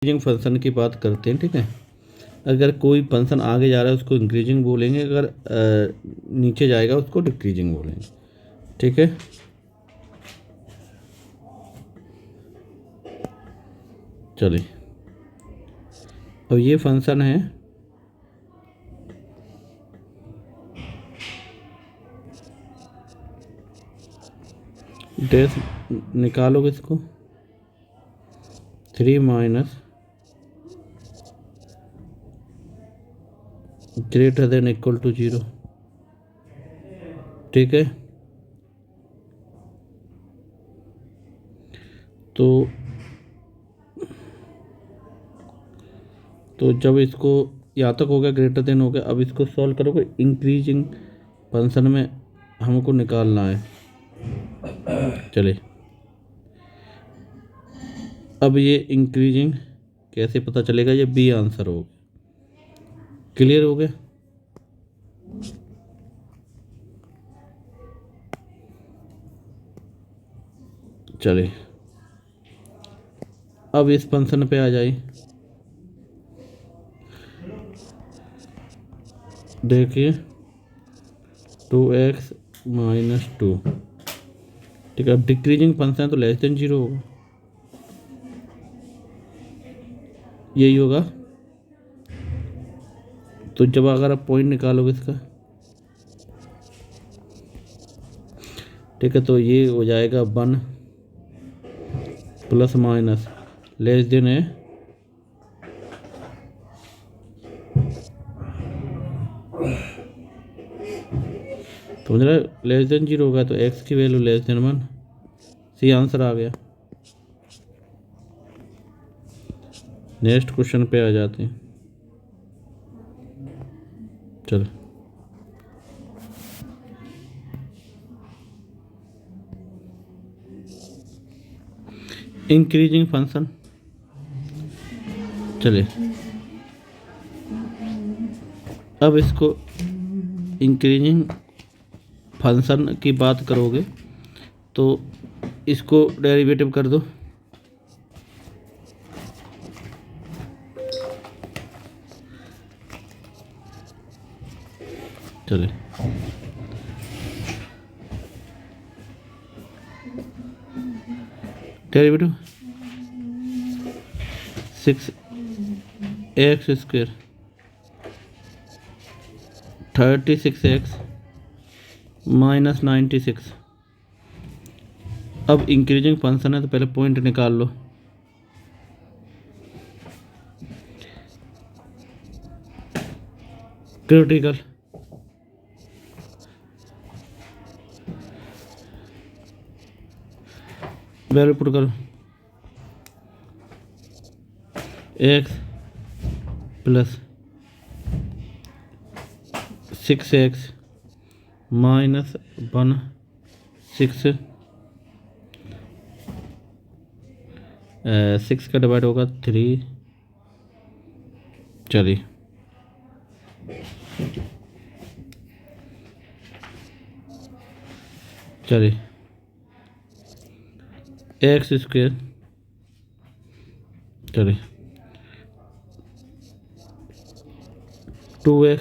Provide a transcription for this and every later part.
Increasing function की बात करते हैं। ठीक है, अगर कोई फंक्शन आगे जा रहा है उसको इंक्रीजिंग बोलेंगे, अगर नीचे जाएगा उसको डिक्रीजिंग बोलेंगे। ठीक है, चलिए अब ये फंक्शन है डैश, निकालोगे इसको 3 minus greater than equal to 0। ठीक है, तो जब इसको यहाँ तक हो गया, ग्रेटर देन हो गया, अब इसको सॉल्व करोगे। इंक्रीजिंग फंक्शन में हमको निकालना है। चलिए अब ये इंक्रीजिंग कैसे पता चलेगा, ये बी आंसर हो गया। क्लियर हो गया। चलिए अब इस फंक्शन पे आ जाइए। देखिए 2x माइनस 2। ठीक है, अब डिक्रीजिंग फंक्शन है तो लेस देन 0 होगा, यही होगा। तो जब अगर आप पॉइंट निकालोगे इसका, ठीक है, तो ये हो जाएगा 1 प्लस माइनस लेस देन है तो मतलब लेस देन 0 होगा, तो x की value less than 1। C answer आ गया। नेक्स्ट क्वेश्चन पे आ जाते हैं। चलो इंक्रीजिंग फंक्शन, चलिए अब इसको इंक्रीजिंग फंक्शन की बात करोगे तो इसको डेरिवेटिव कर दो। चलिए डेरिवेटिव 6x² 36x माइनस 96। अब इंक्रीजिंग फंक्शन है तो पहले पॉइंट निकाल लो। क्रिटिकल वैल्यू पुट करो, x प्लस 6x माइनस 1 6 6 का डिवाइड होगा 3। चलिए x², चलिए 2x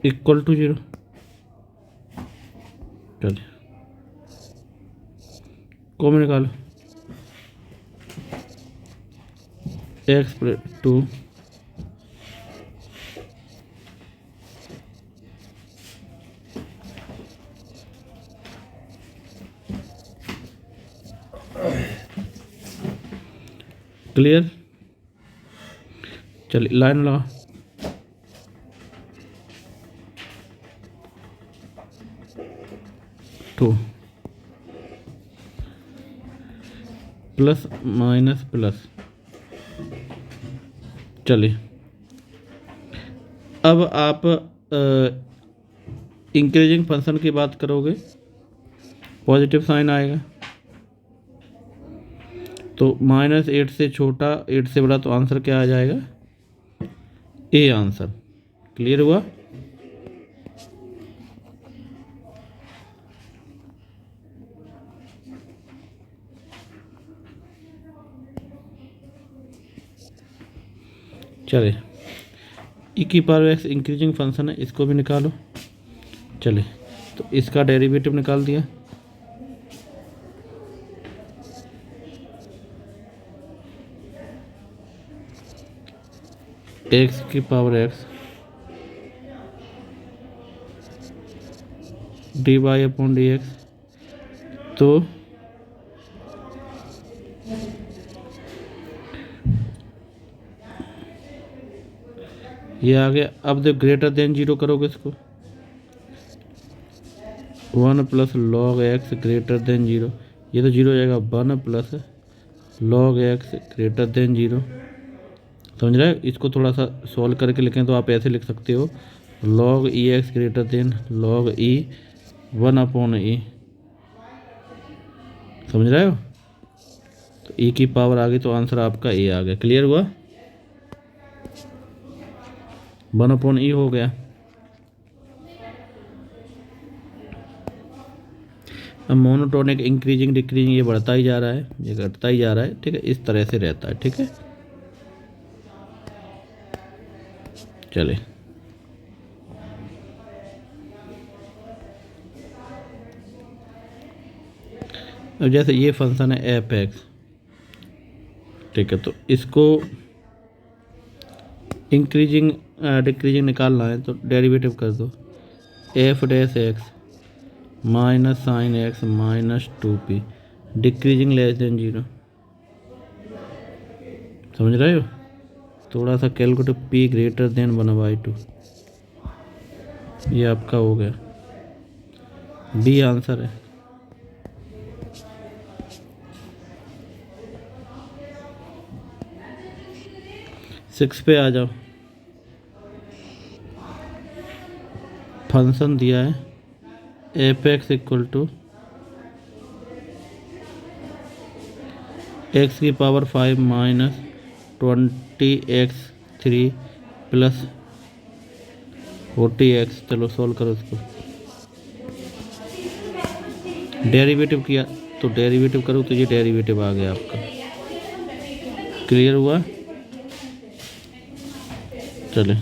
इक्वल टू 0। चलिए कॉमन निकालो, x प्लस 2 क्लियर। चलिए लाइन लगा, टू प्लस माइनस प्लस। चलिए अब आप इंक्रीजिंग फंक्शन की बात करोगे, पॉजिटिव साइन आएगा, तो -8 से छोटा 8 से बड़ा, तो आंसर क्या आ जाएगा, ए आंसर। क्लियर हुआ। चले ई की पावर एक्स इंक्रीजिंग फंक्शन है, इसको भी निकालो। चले तो इसका डेरिवेटिव निकाल दिया। एक्स की power x d y upon d x, तो ये आ गया। अब जब ग्रेटर देन जीरो करोगे इसको, 1 plus log x greater than zero, ये तो जीरो हो जाएगा। 1 plus log x greater than zero, समझ रहे हो। इसको थोड़ा सा सॉल्व करके लिखें तो आप ऐसे लिख सकते हो, लॉग ई एक्स ग्रेटर देन लॉग ई 1 अपॉन ई, समझ रहे हो। तो ई की पावर आ गई तो आंसर आपका ए आ गया। क्लियर हुआ, 1 अपॉन ई हो गया। अब मोनोटोनिक इंक्रीजिंग डिक्रीजिंग ये बढ़ता ही जा रहा है, ये घटता ही जा रहा है, ठीक है। इस तरह से रहता है, ठीक है। चले अब जैसे ये फंक्शन है एफ एक्स, ठीक है। तो इसको इंक्रीजिंग डिक्रीजिंग निकालना है, तो डेरिवेटिव कर दो। F dash x minus sine x minus 2p decreasing less than zero, समझ रहे हो। थोड़ा सा कैलकुलेट, p ग्रेटर देन 1/2, ये आपका हो गया। बी आंसर है। सिक्स पे आ जाओ। फंक्शन दिया है f x equal to x की power 5 minus 20x3 plus 40x। चलो सोल्व करो इसको। डेरिवेटिव किया तो डेरिवेटिव करो तो ये डेरिवेटिव आ गया आपका। क्लियर हुआ, चले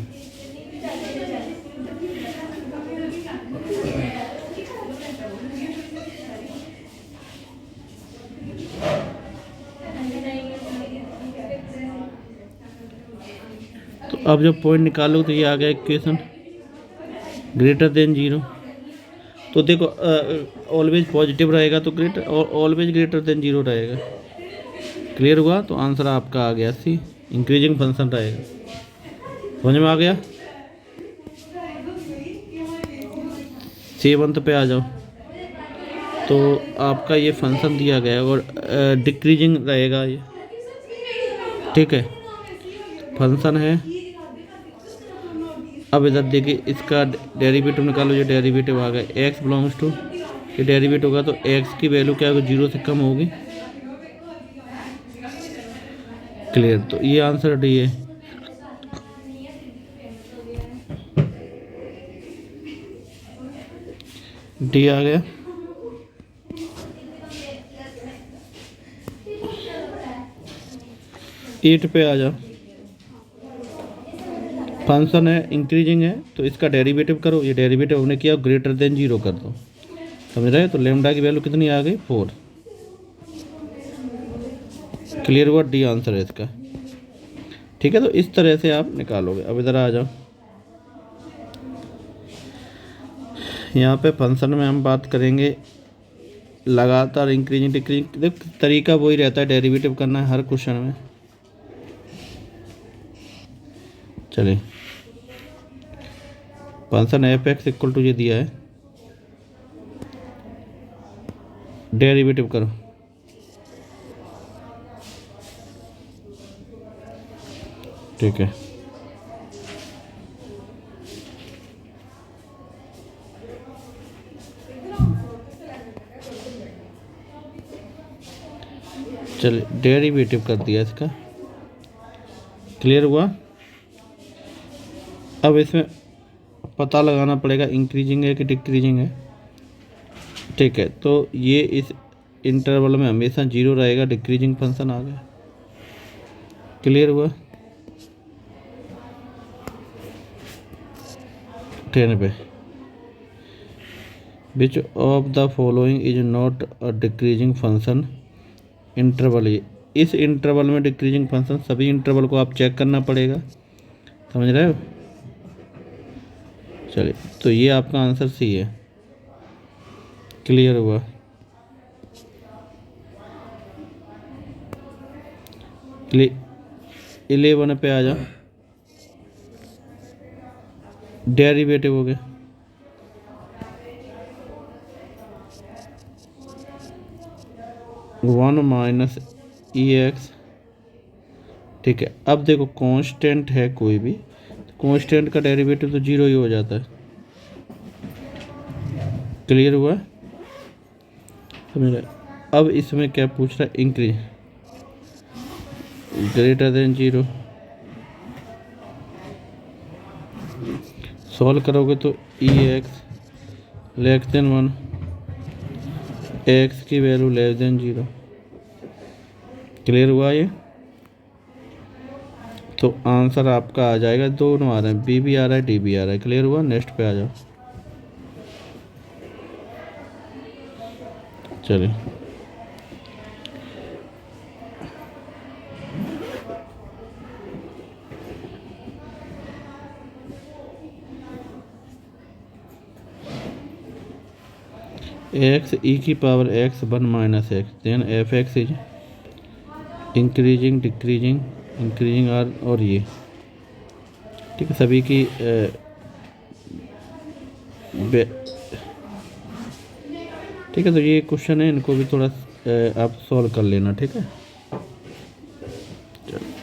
तो अब जब पॉइंट निकालो तो ये आ गया इक्वेशन ग्रेटर देन जीरो। तो देखो ऑलवेज पॉजिटिव रहेगा तो ग्रेटर, और ऑलवेज ग्रेटर देन जीरो रहेगा। क्लियर हुआ, तो आंसर आपका आ गया सी, इंक्रीजिंग फंक्शन रहेगा। समझ में आ गया। 7th पे आ जाओ। तो आपका ये फंक्शन दिया गया है और डिक्रीजिंग रहेगा ये, ठीक है। फंक्शन है। अब इधर देखिए इसका डेरिवेटिव निकालो, ये डेरिवेटिव आ गया x बिलोंग्स टू, ये डेरिवेटिव होगा तो x की वैल्यू क्या होगी, 0 से कम होगी। क्लियर, तो ये आंसर डी है। डी आ गया। एट पे आ जाओ। फंक्शन है इंक्रीजिंग है तो इसका डेरिवेटिव करो, ये डेरिवेटिव हमने किया ग्रेटर देन जीरो कर दो, समझ रहे हैं। तो लेमडा की वैल्यू कितनी आ गई, 4। क्लियर हुआ, डी आंसर है इसका, ठीक है। तो इस तरह से आप निकालोगे। अब इधर आ जाओ। यहाँ पे फंक्शन में हम बात करेंगे लगातार इंक्रीजिंग डिक्रीजिंग। देख तरीका वही रहता है, डेरिवेटिव करना है हर क्वेश्चन में। चलिए function f x equal to ये दिया है, डेरिवेटिव करो। ठीक है, चलिए डेरिवेटिव कर दिया इसका। क्लियर हुआ। अब इसमें पता लगाना पड़ेगा इंक्रीजिंग है कि डिक्रीजिंग है, ठीक है। तो ये इस इंटरवल में हमेशा 0 रहेगा, डिक्रीजिंग फंक्शन आ गया। क्लियर हुआ। 10 पे। Which of the following is not a decreasing function interval. इस इंटरवल में डिक्रीजिंग फंक्शन, सभी इंटरवल को आप चेक करना पड़ेगा, समझ रहे हो। चलिए, तो ये आपका आंसर सी है। क्लियर हुआ। क्लियर। 11 पे आ जाओ। डेरिवेटिव हो गया, वन माइनस ई एक्स। ठीक है, अब देखो कांस्टेंट है कोई भी, कांस्टेंट का डेरिवेटिव तो जीरो ही हो जाता है। क्लियर हुआ, समझ रहे। अब इसमें क्या पूछ रहा है, increase greater than zero. Solve करोगे तो ई एक्स लेस देन 1, एक्स की value less than zero. Clear हुआ ये। तो आंसर आपका आ जाएगा, दोनों आ रहे हैं, बी भी आ रहा है, डी भी आ रहा है। क्लियर हुआ। नेक्स्ट पे आ जाओ। चलिए, एक्स ई की power x 1 minus x, then f x is increasing decreasing increasing or, और ये ठीक है सभी की ठीक है। तो ये क्वेश्चन है, इनको भी थोड़ा आप सॉल्व कर लेना, ठीक है। चलो।